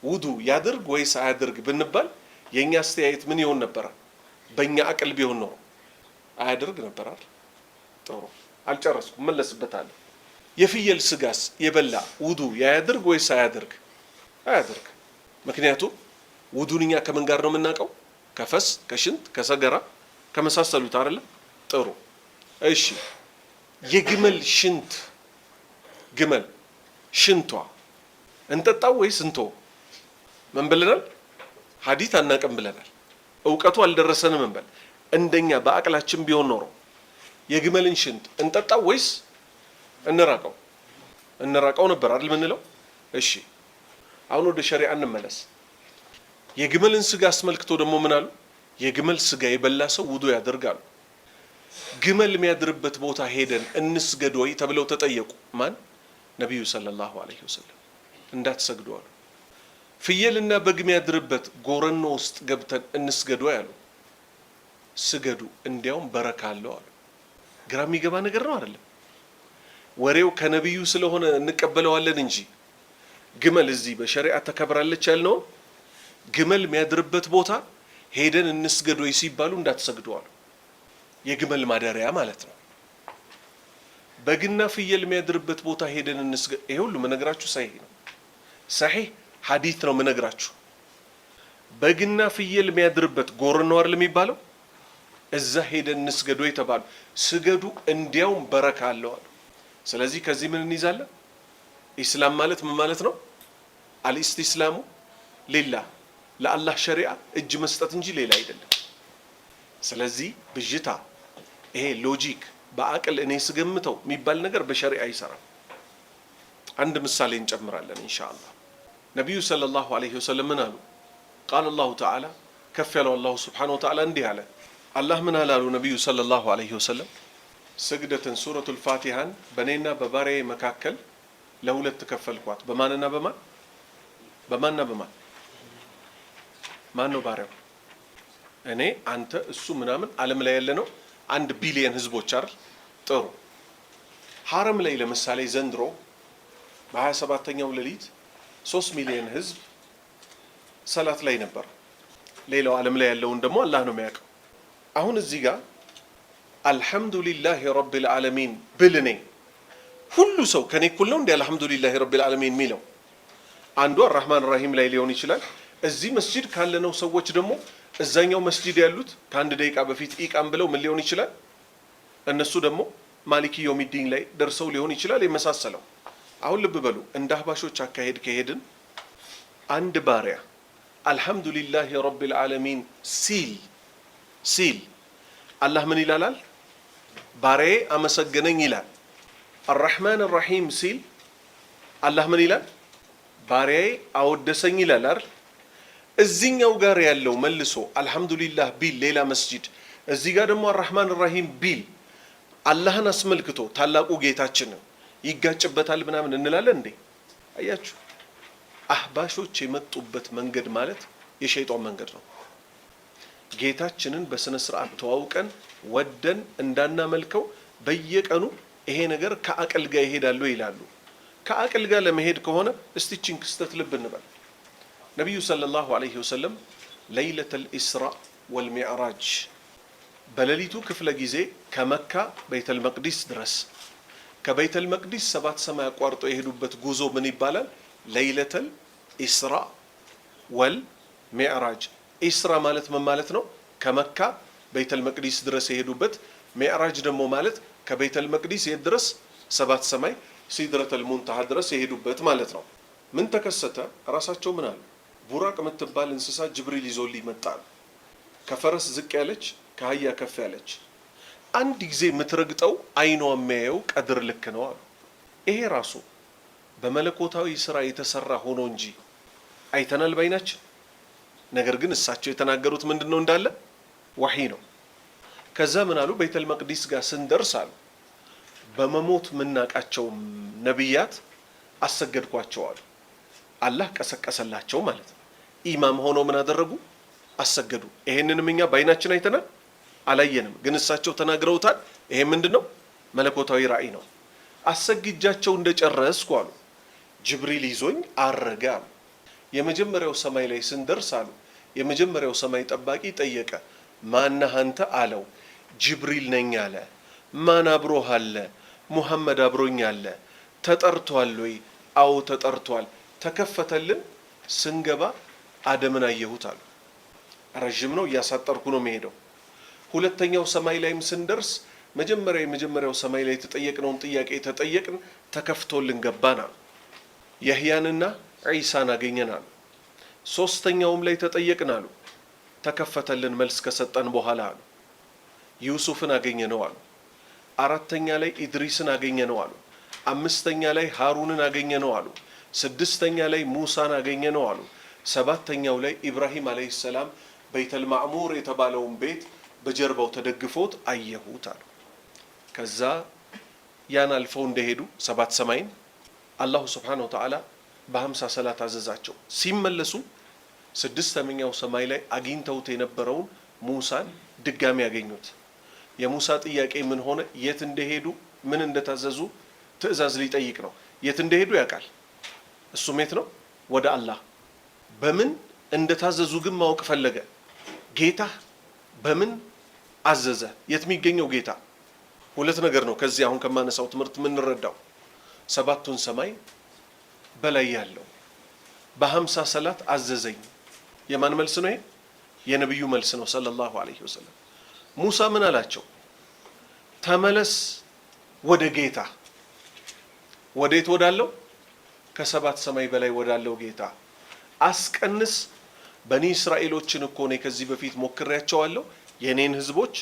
ውዱ ያድርግ ወይስ አያድርግ ብንባል የኛ አስተያየት ምን ይሆን ነበር? በእኛ አቅል ቢሆን ነው አያድርግ ነበር አይደል? ጥሩ አልጨረስኩም፣ መለስበታለሁ። የፍየል ስጋስ የበላ ውዱ ያድርግ ወይስ አያድርግ? አያድርግ። ምክንያቱም ውዱን እኛ ከምን ጋር ነው የምናውቀው? ከፈስ ከሽንት ከሰገራ ከመሳሰሉት አይደል? ጥሩ እሺ። የግመል ሽንት ግመል ሽንቷ እንጠጣው ወይስ እንቶ? ምን ብለናል? ሐዲስ አናቀም ብለናል። እውቀቱ አልደረሰንም እንበል። እንደኛ በአቅላችን ቢሆን ኖሮ የግመልን ሽንት እንጠጣው ወይስ እንራቀው? እንራቀው ነበር አይደል ምንለው? እሺ አሁን ወደ ሸሪዓ እንመለስ። የግመልን ስጋ አስመልክቶ ደግሞ ምን አሉ? የግመል ስጋ የበላ ሰው ውዱ ያደርጋሉ። ግመል የሚያድርበት ቦታ ሄደን እንስገድ ወይ ተብለው ተጠየቁ። ማን? ነቢዩ ሰለላሁ ዐለይሂ ወሰለም። እንዳትሰግዱ አሉ። ፍየልና በግ የሚያድርበት ጎረኖ ውስጥ ገብተን እንስገድ ወይ አሉ። ስገዱ፣ እንዲያውም በረካ አለው አሉ። ግራ የሚገባ ነገር ነው አይደለም? ወሬው ከነቢዩ ስለሆነ እንቀበለዋለን እንጂ ግመል እዚህ በሸሪዓ ተከብራለች ያልነው ግመል የሚያድርበት ቦታ ሄደን እንስገድ ወይ ሲባሉ እንዳትሰግዱ አሉ። የግመል ማደሪያ ማለት ነው። በግና ፍየል የሚያድርበት ቦታ ሄደን እንስገድ። ይሄ ሁሉ መነግራችሁ ሰሂህ ነው። ሰሂህ ሐዲስ ነው መነግራችሁ። በግና ፍየል የሚያድርበት ጎረኖ አይደል የሚባለው? እዛ ሄደን እንስገድ ወይ ተባሉ። ስገዱ፣ እንዲያውም በረካ አለው አሉ። ስለዚህ ከዚህ ምን እንይዛለን? ኢስላም ማለት ምን ማለት ነው? አልኢስቲስላሙ ሊላህ ለአላህ ሸሪዓ እጅ መስጠት እንጂ ሌላ አይደለም። ስለዚህ ብዥታ፣ ይሄ ሎጂክ በአቅል እኔ ስገምተው የሚባል ነገር በሸሪዓ አይሰራም። አንድ ምሳሌ እንጨምራለን ኢንሻአላህ። ነቢዩ ሰለላሁ ዐለይሂ ወሰለም ምን አሉ? ቃል አላሁ ተዓላ ከፍ ያለው አላሁ ስብሓነሁ ወተዓላ እንዲህ አለ። አላህ ምን አላሉ? ነቢዩ ሰለላሁ ዐለይሂ ወሰለም ስግደትን ሱረቱል ፋቲሃን በእኔና በባሪያዬ መካከል ለሁለት ከፈልኳት። በማንና በማን? በማንና በማን? ማን ነው ባሪያው? እኔ፣ አንተ፣ እሱ ምናምን ዓለም ላይ ያለ ነው 1 ቢሊየን ህዝቦች አይደል? ጥሩ። ሐረም ላይ ለምሳሌ ዘንድሮ በ27ኛው ሌሊት 3 ሚሊዮን ህዝብ ሰላት ላይ ነበር። ሌላው ዓለም ላይ ያለውን ደግሞ አላህ ነው የሚያውቀው። አሁን እዚህ ጋር አልሐምዱሊላህ ረቢል ዓለሚን ብልኔ ሁሉ ሰው ከኔ እኩል ነው እንዴ? አልሐምዱሊላህ ረቢል ዓለሚን የሚለው አንዱ አርራህማን ራሂም ላይ ሊሆን ይችላል። እዚህ መስጂድ ካለነው ሰዎች ደግሞ እዛኛው መስጂድ ያሉት ከአንድ ደቂቃ በፊት ኢቃም ብለው ምን ሊሆን ይችላል? እነሱ ደግሞ ማሊኪ ዮሚዲን ላይ ደርሰው ሊሆን ይችላል የመሳሰለው። አሁን ልብ በሉ፣ እንደ አህባሾች አካሄድ ከሄድን አንድ ባሪያ አልሐምዱሊላህ ረቢል ዓለሚን ሲል አላህ ምን ይላል? ባሪያዬ አመሰገነኝ ይላል። አርራህማን ራሂም ሲል አላህ ምን ይላል? ባሪያዬ አወደሰኝ ይላል አይደል? እዚህኛው ጋር ያለው መልሶ አልሐምዱሊላህ ቢል ሌላ መስጂድ፣ እዚህ ጋር ደግሞ አርራህማን ራሂም ቢል አላህን አስመልክቶ ታላቁ ጌታችንን ይጋጭበታል ምናምን እንላለን እንዴ? አያችሁ፣ አህባሾች የመጡበት መንገድ ማለት የሸይጣን መንገድ ነው። ጌታችንን በስነ ስርዓት ተዋውቀን ወደን እንዳናመልከው በየቀኑ ይሄ ነገር ከአቅል ጋር ይሄዳሉ ይላሉ። ከአቅል ጋር ለመሄድ ከሆነ እስቲችን ክስተት ልብ እንበል። ነብዩ ሰለላሁ ዐለይሂ ወሰለም ለይለተል ኢስራ ወልሚዕራጅ በሌሊቱ ክፍለ ጊዜ ከመካ ቤተል መቅዲስ ድረስ ከቤተል መቅዲስ 7 ሰማይ አቋርጠው የሄዱበት ጉዞ ምን ይባላል? ለይለተል ኢስራ ወልሚዕራጅ። ኢስራ ማለት ምን ማለት ነው? ከመካ ቤተል መቅዲስ ድረስ የሄዱበት። ሚዕራጅ ደግሞ ማለት ከቤተል መቅዲስ የት ድረስ? 7 ሰማይ ሲድረተል ሙንተሃ ድረስ የሄዱበት ማለት ነው። ምን ተከሰተ? ራሳቸው ምን አሉ? ቡራቅ የምትባል እንስሳ ጅብሪል ይዞልኝ መጣል። ከፈረስ ዝቅ ያለች ከአህያ ከፍ ያለች አንድ ጊዜ የምትረግጠው አይኗ የሚያየው ቀድር ልክ ነው አሉ። ይሄ ራሱ በመለኮታዊ ስራ የተሰራ ሆኖ እንጂ አይተናል ባይናችን። ነገር ግን እሳቸው የተናገሩት ምንድነው? እንዳለ ወሂ ነው። ከዛ ምን አሉ? ቤተል መቅዲስ ጋር ስንደርስ አሉ በመሞት ምናቃቸው ነብያት አሰገድኳቸው አሉ። አላህ ቀሰቀሰላቸው ማለት ነው። ኢማም ሆኖ ምን አደረጉ? አሰገዱ። ይሄንንም እኛ ባይናችን አይተናል አላየንም፣ ግን እሳቸው ተናግረውታል። ይሄ ምንድነው? መለኮታዊ ራእይ ነው። አሰግጃቸው እንደጨረስኩ አሉ ጅብሪል ይዞኝ አረገ አሉ። የመጀመሪያው ሰማይ ላይ ስንደርስ አሉ የመጀመሪያው ሰማይ ጠባቂ ጠየቀ፣ ማነህ አንተ አለው። ጅብሪል ነኝ አለ። ማን አብሮህ አለ? ሙሐመድ አብሮኝ አለ። ተጠርቷል ወይ? አዎ ተጠርቷል። ተከፈተልን። ስንገባ አደምን አየሁት አሉ። ረጅም ነው እያሳጠርኩ ነው መሄደው። ሁለተኛው ሰማይ ላይም ስንደርስ የመጀመሪያው ሰማይ ላይ የተጠየቅነውን ጥያቄ ተጠየቅን፣ ተከፍቶልን ገባን አሉ። የህያንና ዒሳን አገኘን አሉ። ሶስተኛውም ላይ ተጠየቅን አሉ። ተከፈተልን መልስ ከሰጠን በኋላ አሉ። ዩሱፍን አገኘነው አሉ። አራተኛ ላይ ኢድሪስን አገኘነው አሉ። አምስተኛ ላይ ሃሩንን አገኘነው አሉ። ስድስተኛ ላይ ሙሳን አገኘነው አሉ። ሰባተኛው ላይ ኢብራሂም አለይሂ ሰላም በይተል ማዕሙር የተባለውን ቤት በጀርባው ተደግፎት አየሁት አሉ። ከዛ ያን አልፈው እንደሄዱ 7 ሰማይን አላሁ ሱብሓነሁ ወተዓላ በ50 ሰላት አዘዛቸው። ሲመለሱ 6ኛው ሰማይ ላይ አግኝተውት የነበረውን ሙሳን ድጋሚ ያገኙት። የሙሳ ጥያቄ ምን ሆነ? የት እንደሄዱ ምን እንደታዘዙ ትዕዛዝ ሊጠይቅ ነው። የት እንደሄዱ ያውቃል። እሱም የት ነው? ወደ አላህ። በምን እንደታዘዙ ግን ማወቅ ፈለገ። ጌታ በምን አዘዘ? የት የሚገኘው ጌታ? ሁለት ነገር ነው ከዚህ አሁን ከማነሳው ትምህርት የምንረዳው። 7ቱን ሰማይ በላይ ያለው በ50 ሰላት አዘዘኝ። የማን መልስ ነው ይሄ? የነብዩ መልስ ነው ሰለላሁ ዐለይሂ ወሰለም። ሙሳ ምን አላቸው? ተመለስ ወደ ጌታ። ወዴት ወዳለው? ከ7 ሰማይ በላይ ወዳለው ጌታ። አስቀንስ። በኒ እስራኤሎችን እኮ ነው ከዚህ በፊት ሞክሬያቸዋለሁ። የኔን ህዝቦች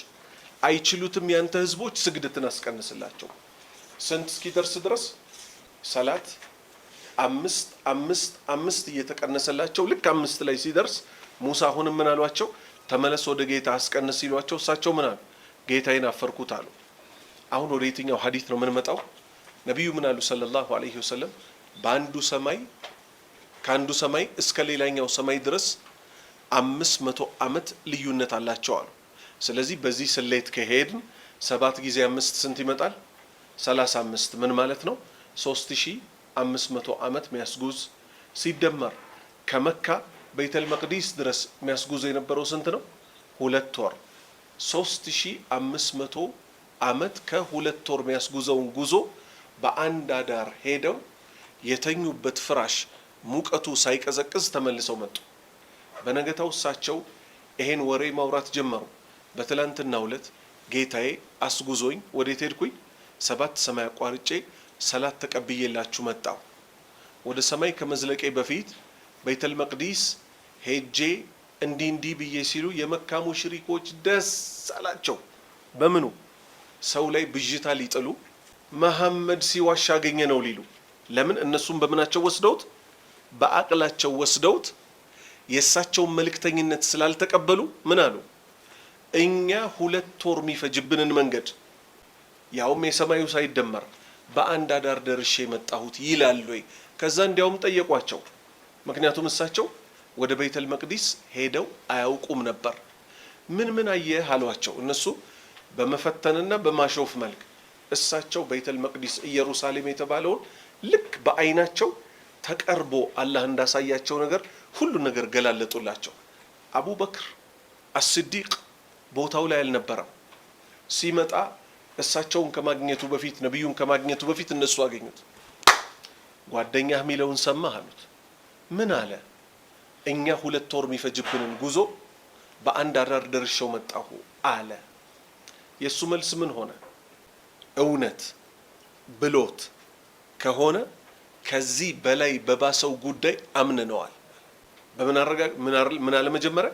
አይችሉትም። ያንተ ህዝቦች ስግደትን አስቀንስላቸው። ስንት እስኪደርስ ድረስ? ሰላት 5 እየተቀነሰላቸው ልክ 5 ላይ ሲደርስ ሙሳ አሁንም ምን አሏቸው? ተመለስ ወደ ጌታ አስቀንስ ሲሏቸው እሳቸው ምን አሉ? ጌታዬን አፈርኩት አሉ። አሁን ወደ የትኛው ሐዲስ ነው የምንመጣው? ነብዩ ምን አሉ ሰለላሁ ዐለይሂ ወሰለም? በአንዱ ሰማይ ከአንዱ ሰማይ እስከ ሌላኛው ሰማይ ድረስ 500 ዓመት ልዩነት አላቸው አሉ። ስለዚህ በዚህ ስሌት ከሄድን 7 ጊዜ 5 ስንት ይመጣል? 35። ምን ማለት ነው? 3500 ዓመት የሚያስጉዝ ሲደመር ከመካ ቤተል መቅዲስ ድረስ የሚያስጉዝ የነበረው ስንት ነው? 2 ወር። 3500 ዓመት ከ2 ወር የሚያስጉዘውን ጉዞ በአንድ አዳር ሄደው የተኙበት ፍራሽ ሙቀቱ ሳይቀዘቅዝ ተመልሰው መጡ። በነገታው እሳቸው ይሄን ወሬ ማውራት ጀመሩ። በትላንትናው ዕለት ጌታዬ አስጉዞኝ ወዴት ሄድኩኝ? 7 ሰማይ አቋርጬ ሰላት ተቀብዬላችሁ መጣሁ። ወደ ሰማይ ከመዝለቄ በፊት ቤተል መቅዲስ ሄጄ እንዲህ ብዬ ሲሉ የመካ ሙሽሪኮች ደስ አላቸው። በምኑ? ሰው ላይ ብዥታ ሊጥሉ መሐመድ ሲዋሽ አገኘ ነው ሊሉ። ለምን? እነሱም በምናቸው ወስደውት በአቅላቸው ወስደውት የእሳቸውን መልእክተኝነት ስላልተቀበሉ ምን አሉ? እኛ 2 ወር የሚፈጅብንን መንገድ ያውም የሰማዩ ሳይደመር በአንድ አዳር ደርሼ መጣሁት ይላሉ ወይ? ከዛ እንዲያውም ጠየቋቸው። ምክንያቱም እሳቸው ወደ ቤተል መቅዲስ ሄደው አያውቁም ነበር። ምን አየህ አሏቸው። እነሱ በመፈተንና በማሾፍ መልክ እሳቸው ቤተል መቅዲስ ኢየሩሳሌም የተባለውን ልክ በአይናቸው ተቀርቦ አላህ እንዳሳያቸው ነገር ሁሉ ነገር ገላለጡላቸው። አቡበክር አስዲቅ ቦታው ላይ አልነበረም። ሲመጣ እሳቸውን ከማግኘቱ በፊት ነብዩን ከማግኘቱ በፊት እነሱ አገኙት። ጓደኛህ ሚለውን ሰማህ አሉት። ምን አለ? እኛ 2 ወር የሚፈጅብንን ጉዞ በአንድ አዳር ደርሼው መጣሁ አለ። የሱ መልስ ምን ሆነ? እውነት ብሎት ከሆነ ከዚህ በላይ በባሰው ጉዳይ አምነነዋል። በምን አረጋግ ምን አለ? መጀመሪያ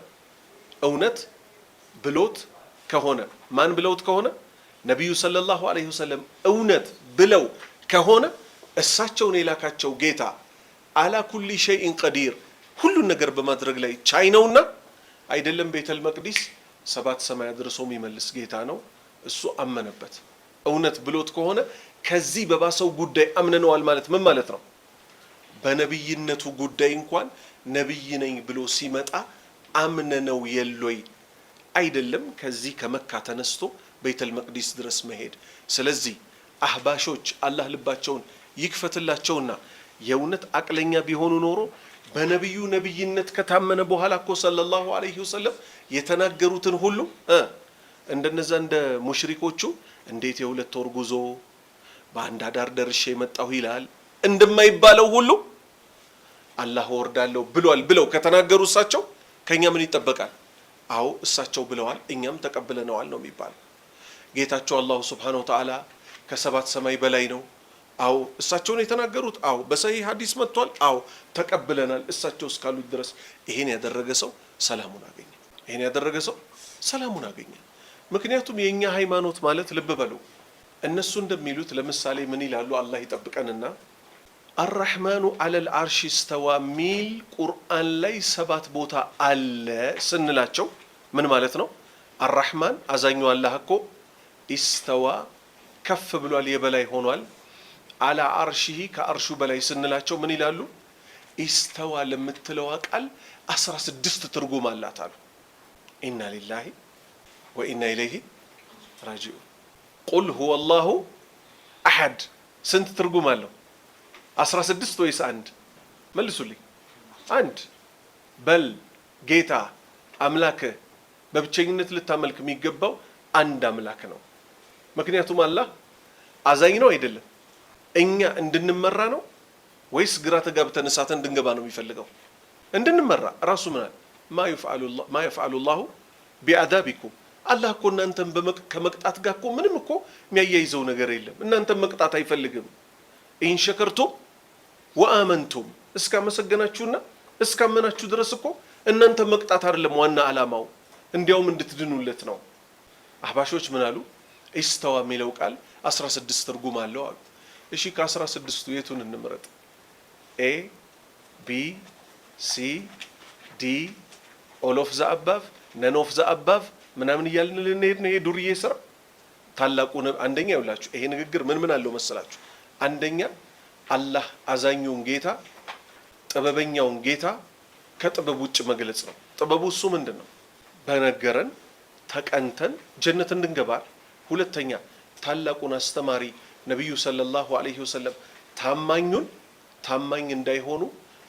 እውነት ብሎት ከሆነ ማን ብለውት ከሆነ ነብዩ ሰለላሁ ዐለይሂ ወሰለም እውነት ብለው ከሆነ እሳቸውን የላካቸው ጌታ አላ ኩሊ ሸይኢን ቀዲር ሁሉን ነገር በማድረግ ላይ ቻይ ነውና አይደለም ቤተል መቅዲስ 7 ሰማይ አድርሶ የሚመልስ ጌታ ነው። እሱ አመነበት። እውነት ብሎት ከሆነ ከዚህ በባሰው ጉዳይ አምነነዋል ማለት ምን ማለት ነው? በነብይነቱ ጉዳይ እንኳን ነብይ ነኝ ብሎ ሲመጣ አምነነው የሎይ አይደለም ከዚህ ከመካ ተነስቶ ቤተል መቅዲስ ድረስ መሄድ። ስለዚህ አህባሾች አላህ ልባቸውን ይክፈትላቸውና የእውነት አቅለኛ ቢሆኑ ኖሮ በነብዩ ነብይነት ከታመነ በኋላ እኮ ሰለላሁ ዐለይሂ ወሰለም የተናገሩትን ሁሉ እንደነዛ እንደ ሙሽሪኮቹ እንዴት የ2 ወር ጉዞ በአንድ አዳር ደርሼ መጣሁ ይላል እንደማይባለው ሁሉ አላህ ወርዳለሁ ብሏል ብለው ከተናገሩ እሳቸው ከኛ ምን ይጠበቃል? አዎ እሳቸው ብለዋል እኛም ተቀብለነዋል ነው የሚባለው። ጌታቸው አላሁ ሱብሓነሁ ወተዓላ ከ7 ሰማይ በላይ ነው። አዎ እሳቸውን የተናገሩት አዎ በሰሂህ ሐዲስ መጥቷል። አዎ ተቀብለናል እሳቸው እስካሉት ድረስ። ይሄን ያደረገ ሰው ሰላሙን አገኘ። ይሄን ያደረገ ሰው ሰላሙን አገኘ። ምክንያቱም የኛ ሃይማኖት ማለት ልብ በሉ እነሱ እንደሚሉት ለምሳሌ ምን ይላሉ? አላህ ይጠብቀንና አርራህማኑ አለል አርሽ ኢስተዋ ሚል ቁርአን ላይ 7 ቦታ አለ ስንላቸው ምን ማለት ነው? አርራህማን አዛኙ አላህ እኮ ኢስተዋ ከፍ ብሏል የበላይ ሆኗል። አላ አርሺሂ ከአርሹ በላይ ስንላቸው ምን ይላሉ? ኢስተዋ ለምትለዋ ቃል 16 ትርጉም አላት አሉ። ኢና ሊላሂ ወኢና ኢለይሂ ራጂዑን። ቁል ሁወ አላሁ አሐድ ስንት ትርጉም አለው? 16 ወይስ 1? መልሱልኝ። 1 በል ጌታ አምላክ በብቸኝነት ልታመልክ የሚገባው አንድ አምላክ ነው። ምክንያቱም አላህ አዛኝ ነው አይደለም? እኛ እንድንመራ ነው ወይስ ግራ ተጋብተን እሳት እንድንገባ ነው የሚፈልገው? እንድንመራ ራሱ ምን አለ? ማ يفعل الله بعذابكم አላህ እኮ እናንተን ከመቅጣት ጋር እኮ ምንም እኮ የሚያያይዘው ነገር የለም። እናንተን መቅጣት አይፈልግም። ኢን ሸከርቱም ወአመንቱም እስካመሰገናችሁና እስካመናችሁ ድረስ እኮ እናንተ መቅጣት አይደለም ዋና ዓላማው፣ እንዲያውም እንድትድኑለት ነው። አህባሾች ምን አሉ? ኢስተዋ የሚለው ቃል 16 ትርጉም አለው አሉ። እሺ ከ16ቱ የቱን እንምረጥ? ኤ ቢ ሲ ዲ ኦል ኦፍ ዘ አባቭ ነን ኦፍ ዘ አባቭ ምናምን እያልን ልንሄድ ነው። ይሄ ዱርዬ ስራ ታላቁ አንደኛ ይውላችሁ ይሄ ንግግር ምን አለው መሰላችሁ? አንደኛ አላህ አዛኙን ጌታ ጥበበኛውን ጌታ ከጥበብ ውጭ መግለጽ ነው። ጥበቡ እሱ ምንድነው? በነገረን ተቀንተን ጀነት እንድንገባ። ሁለተኛ ታላቁን አስተማሪ ነብዩ ሰለላሁ ዐለይሂ ወሰለም ታማኝ እንዳይሆኑ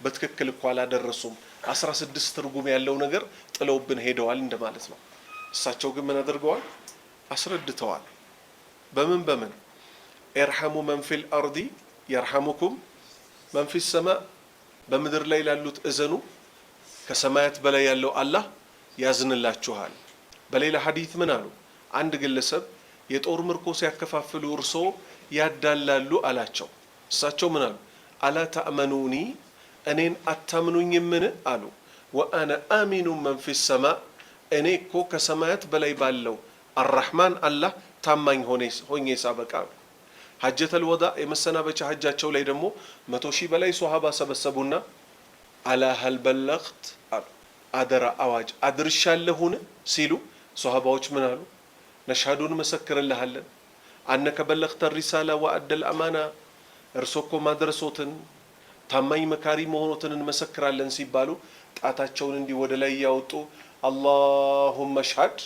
በትክክል እኮ አላደረሱም። 16 ትርጉም ያለው ነገር ጥለውብን ሄደዋል እንደማለት ነው። እሳቸው ግን ምን አድርገዋል? አስረድተዋል። በምን ኢርሐሙ መን ፊል አርዲ የርሐሙኩም መን ፊስ ሰማ፣ በምድር ላይ ላሉት እዘኑ ከሰማያት በላይ ያለው አላህ ያዝንላችኋል። በሌላ ሐዲስ ምን አሉ? አንድ ግለሰብ የጦር ምርኮ ሲያከፋፍሉ እርሶ ያዳላሉ አላቸው። እሳቸው ምን አሉ? አላ ተእመኑኒ እኔን አታምኑኝምን አሉ። ወአነ አሚኑ መን ፊስ ሰማ እኔ እኮ ከሰማያት በላይ ባለው አርራህማን አላህ ታማኝ ሆኜ ሳበቃ። ሐጀተል ወዳ የመሰናበቻ ሐጃቸው ላይ ደግሞ 100,000 በላይ ሷሃባ ሰበሰቡና አላ ሀል በለግት አሉ። አደራ አዋጅ አድርሻለሁን ሲሉ ሷሃባዎች ምን አሉ? ነሽሃዱን መሰክርልሃለን አነከ በለግተ ሪሳላ ወአደል አማና እርሶ እኮ ማድረሶትን ታማኝ መካሪ መሆኖትን እንመሰክራለን ሲባሉ ጣታቸውን እንዲህ ወደ ላይ ያወጡ አላሁመ ሽሀድ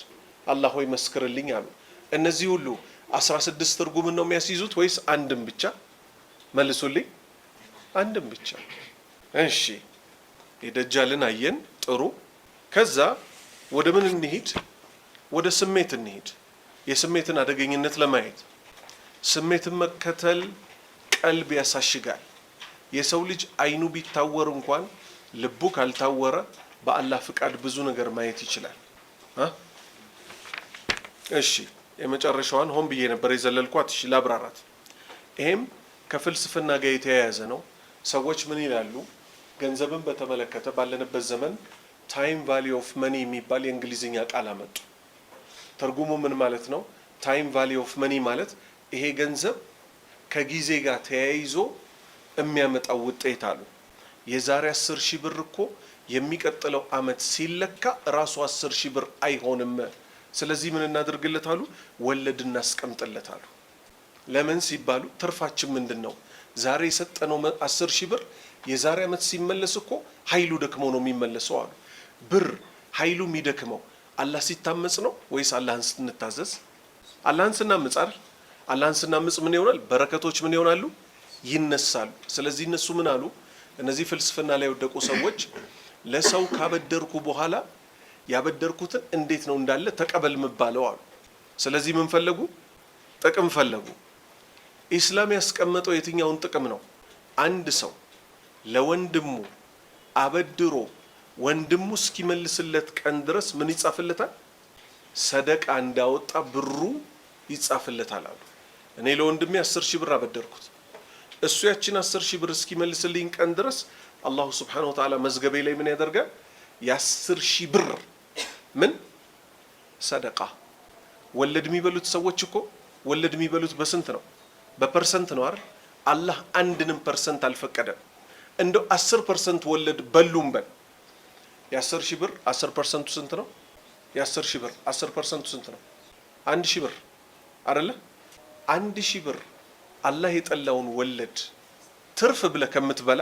አላህ ሆይ መስክርልኝ አሉ። እነዚህ ሁሉ 16 ትርጉምን ነው የሚያስይዙት ወይስ አንድም ብቻ? መልሱልኝ። አንድም ብቻ። እሺ የደጃልን አየን። ጥሩ። ከዛ ወደ ምን እንሂድ? ወደ ስሜት እንሂድ። የስሜትን አደገኝነት ለማየት ስሜትን መከተል ቀልብ ያሳሽጋል። የሰው ልጅ አይኑ ቢታወር እንኳን ልቡ ካልታወረ በአላህ ፍቃድ ብዙ ነገር ማየት ይችላል። እሺ የመጨረሻዋን ሆን ብዬ ነበር የዘለልኳት። እሺ ላብራራት። ይሄም ከፍልስፍና ጋር የተያያዘ ነው። ሰዎች ምን ይላሉ? ገንዘብን በተመለከተ ባለንበት ዘመን ታይም ቫሊ ኦፍ መኒ የሚባል የእንግሊዝኛ ቃል አመጡ። ትርጉሙ ምን ማለት ነው? ታይም ቫሊ ኦፍ መኒ ማለት ይሄ ገንዘብ ከጊዜ ጋር ተያይዞ የሚያመጣው ውጤት አሉ። የዛሬ 10 ሺህ ብር እኮ የሚቀጥለው አመት ሲለካ ራሱ 10 ሺህ ብር አይሆንም። ስለዚህ ምን እናድርግለት አሉ? ወለድ እናስቀምጥለት አሉ። ለምን ሲባሉ ትርፋችን ምንድን ነው? ዛሬ የሰጠነው 10 ሺህ ብር የዛሬ አመት ሲመለስ እኮ ኃይሉ ደክመው ነው የሚመለሰው አሉ። ብር ኃይሉ የሚደክመው አላህ ሲታመጽ ነው ወይስ አላህን ስንታዘዝ? አላህን ስናምጽ አይደል? አላህን ስናምጽ ምን ይሆናል? በረከቶች ምን ይሆናሉ? ይነሳሉ። ስለዚህ እነሱ ምን አሉ? እነዚህ ፍልስፍና ላይ የወደቁ ሰዎች ለሰው ካበደርኩ በኋላ ያበደርኩትን እንዴት ነው እንዳለ ተቀበል ምባለው አሉ። ስለዚህ ምን ፈለጉ? ጥቅም ፈለጉ። ኢስላም ያስቀመጠው የትኛውን ጥቅም ነው? አንድ ሰው ለወንድሙ አበድሮ ወንድሙ እስኪመልስለት ቀን ድረስ ምን ይጻፍለታል? ሰደቃ እንዳወጣ ብሩ ይጻፍለታል አሉ። እኔ ለወንድሜ 10 ሺህ ብር አበደርኩት። እሱ ያችን 10 ሺህ ብር እስኪመልስልኝ ቀን ድረስ አላሁ ስብሓነሁ ወተዓላ መዝገቤ ላይ ምን ያደርጋል? የ10 ሺህ ብር ምን ሰደቃ። ወለድ የሚበሉት ሰዎች እኮ ወለድ የሚበሉት በስንት ነው? በፐርሰንት ነው አይደል? አላህ አንድንም ፐርሰንት አልፈቀደም። እንደው 10% ወለድ በሉም በል። የ10 ሺህ ብር 10% ስንት ነው? የ10 ሺህ ብር 10% ስንት ነው? 1 ሺህ ብር አይደለ? 1 ሺህ ብር አላህ የጠላውን ወለድ ትርፍ ብለህ ከምትበላ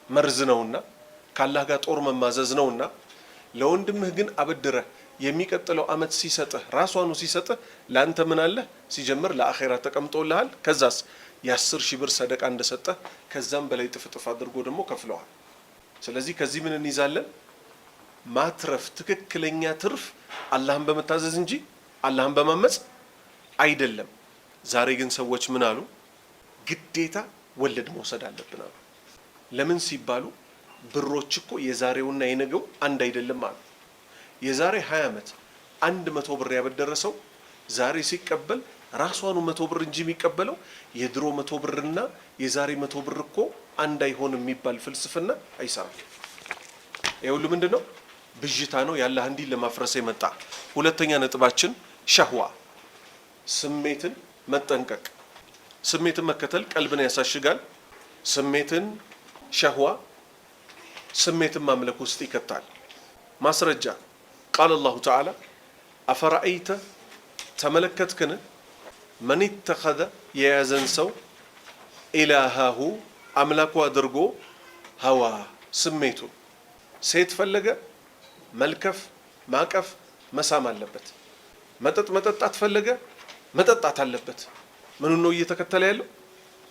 መርዝ ነውና ካላህ ጋር ጦር መማዘዝ ነውና፣ ለወንድምህ ግን አበድረህ የሚቀጥለው አመት ሲሰጥህ ራሷኑ ሲሰጥህ ላንተ ምን አለ? ሲጀምር ለአኺራ ተቀምጦልሃል። ከዛስ የ10 ሺህ ብር ሰደቃ እንደሰጠህ ከዛም በላይ ጥፍጥፍ አድርጎ ደግሞ ከፍለዋል። ስለዚህ ከዚህ ምን እንይዛለን? ማትረፍ ትክክለኛ ትርፍ አላህን በመታዘዝ እንጂ አላህን በማመጽ አይደለም። ዛሬ ግን ሰዎች ምን አሉ? ግዴታ ወለድ መውሰድ አለብን አሉ። ለምን ሲባሉ ብሮች እኮ የዛሬውና የነገው አንድ አይደለም አሉ። የዛሬ 20 ዓመት 100 ብር ያበደረ ሰው ዛሬ ሲቀበል ራሷኑ 100 ብር እንጂ የሚቀበለው የድሮ 100 ብርና የዛሬ 100 ብር እኮ አንድ አይሆንም የሚባል ፍልስፍና አይሰራም። ይኸውልህ ምንድነው? ብዥታ ነው። ያላህ እንዲህ ለማፍረስ የመጣ ሁለተኛ ነጥባችን ሸህዋ፣ ስሜትን መጠንቀቅ። ስሜትን መከተል ቀልብን ያሳሽጋል። ስሜትን ሸህዋ ስሜትን ማምለክ ውስጥ ይከታል። ማስረጃ ቃል አላሁ ተዓላ አፈራአይተ ተመለከትክን መን ተኸዘ የያዘን ሰው ኢላሃሁ አምላኩ አድርጎ ሀዋ ስሜቱን ሴት ፈለገ መልከፍ ማቀፍ መሳም አለበት። መጠጥ መጠጣት ፈለገ መጠጣት አለበት። ምኑን ነው እየተከተለ ያለው?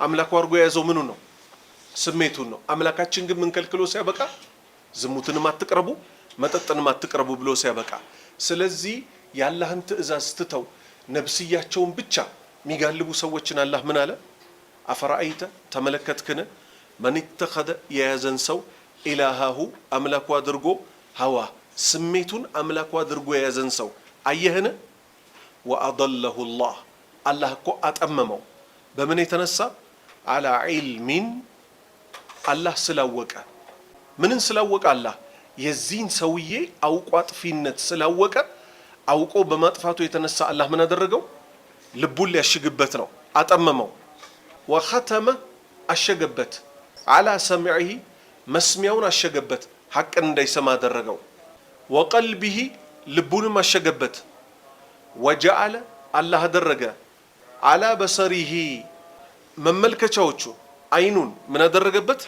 አምላኩ አድርጎ የያዘው ምኑ ነው? ስሜቱን ነው። አምላካችን ግን ምን ከልክሎ ሲያበቃ ዝሙትንም አትቅረቡ መጠጥንም አትቅረቡ ብሎ ሲያበቃ፣ ስለዚህ የአላህን ትእዛዝ ትተው ነፍስያቸውን ብቻ የሚጋልቡ ሰዎችን አላህ ምን አለ? አፈራአይተ ተመለከትክን መን ተኸዘ የያዘን ሰው ኢላሃሁ አምላኩ አድርጎ ሀዋ ስሜቱን አምላኩ አድርጎ የያዘን ሰው አየህን? ወአضለሁ ላህ አላህ እኮ አጠመመው። በምን የተነሳ? አላ ዒልሚን አላህ ስላወቀ። ምንን ስላወቀ? አላህ የዚህን ሰውዬ አውቆ አጥፊነት ስላወቀ አውቆ በማጥፋቱ የተነሳ አላህ ምን አደረገው? ልቡን ሊያሽግበት ነው፣ አጠመመው። ወኸተመ አሸገበት፣ አላ ሰምዒሂ መስሚያውን አሸገበት፣ ሐቅን እንዳይሰማ አደረገው። ወቀልቢሂ ልቡንም አሸገበት። ወጀዐለ አላህ አደረገ አላ በሰሪሂ መመልከቻዎቹ አይኑን ምን አደረገበት?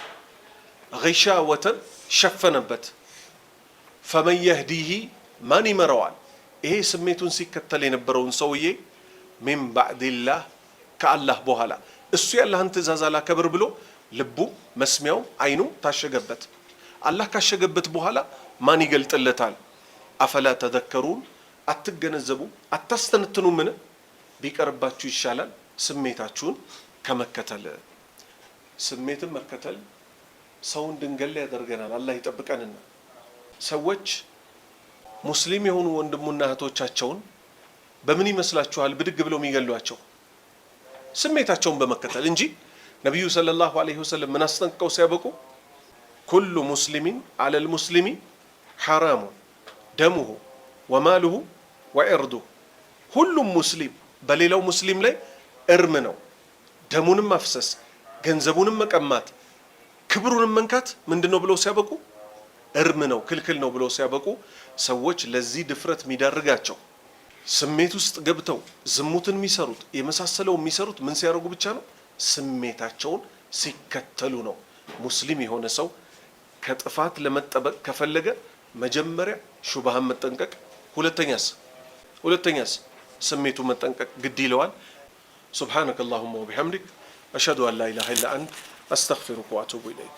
ጊሻወተን ሸፈነበት። ፈመን የህዲሂ ማን ይመራዋል? ይሄ ስሜቱን ሲከተል የነበረውን ሰውዬ ሚን ባዕድላህ ከአላህ በኋላ እሱ የአላህን ትእዛዝ አላከብር ብሎ ልቡ መስሚያው አይኑ ታሸገበት። አላህ ካሸገበት በኋላ ማን ይገልጥለታል? አፈላ ተዘከሩን አትገነዘቡ አታስተነትኑ? ምን ቢቀርባችሁ ይሻላል ስሜታችሁን ከመከተል። ስሜትን መከተል ሰውን እንድንገል ያደርገናል። አላህ ይጠብቀንና ሰዎች ሙስሊም የሆኑ ወንድሙና እህቶቻቸውን በምን ይመስላችኋል ብድግ ብለው የሚገሏቸው? ስሜታቸውን በመከተል እንጂ ነቢዩ ሰለላሁ ዐለይሂ ወሰለም ምን አስጠንቅቀው ሲያበቁ ኩሉ ሙስሊሚን አለል ሙስሊሚ ሐራሙን ደሙሁ ወማሉሁ ወዕርዱሁ፣ ሁሉም ሙስሊም በሌላው ሙስሊም ላይ እርም ነው። ደሙንም ማፍሰስ፣ ገንዘቡንም መቀማት፣ ክብሩንም መንካት ምንድነው ብለው ሲያበቁ እርም ነው፣ ክልክል ነው ብለው ሲያበቁ ሰዎች ለዚህ ድፍረት የሚዳርጋቸው ስሜት ውስጥ ገብተው ዝሙትን የሚሰሩት የመሳሰለው የሚሰሩት ምን ሲያደርጉ ብቻ ነው? ስሜታቸውን ሲከተሉ ነው። ሙስሊም የሆነ ሰው ከጥፋት ለመጠበቅ ከፈለገ መጀመሪያ ሹብሃን መጠንቀቅ፣ ሁለተኛስ ስሜቱ መጠንቀቅ ግድ ይለዋል። ሱብሓነከ አላሁመ ወቢሐምዲክ አሽሀዱ አን ላ ኢላሀ ኢላ አንተ አስተግፊሩከ ወአቱቡ ኢለይክ።